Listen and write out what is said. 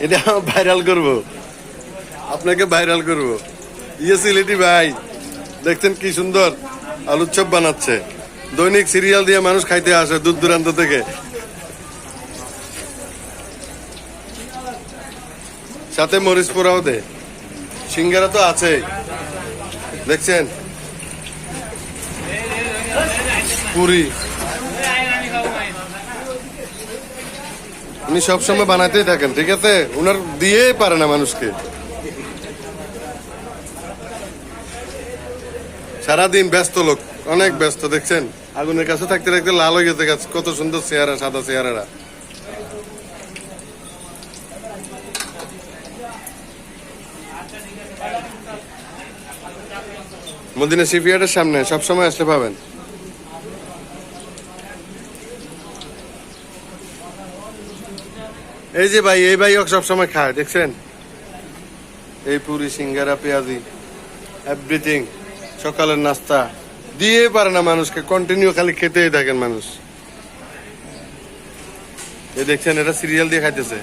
এটা ভাইরাল করব, আপনাকে ভাইরাল করব। ইয়ে সিলেটি ভাই, দেখছেন কি সুন্দর আলুর চপ বানাচ্ছে। দৈনিক সিরিয়াল দিয়ে মানুষ খাইতে আসে দূর দূরান্ত থেকে। সাথে মরিচ পোড়াও দে, সিঙ্গারা তো আছে দেখছেন, পুরি। উনি সবসময় বানাতেই থাকেন, ঠিক আছে, উনার দিয়েই পারে না মানুষকে। সারাদিন ব্যস্ত লোক, অনেক ব্যস্ত দেখছেন। আগুনের কাছে থাকতে থাকতে লাল হয়ে গেছে গাছ, কত সুন্দর চেহারা, সাদা চেহারারা। মদিনা শিপইয়ার্ডের সামনে সবসময় আসলে পাবেন। এই যে ভাই, এই ভাইও সবসময় খায় দেখছেন, এই পুরি সিঙ্গারা পেঁয়াজি এভরিথিং, সকালের নাস্তা দিয়ে পারে না মানুষকে, কন্টিনিউ খালি খেতেই থাকেন মানুষ। এই দেখছেন, এটা সিরিয়াল দিয়ে খাইতেছে।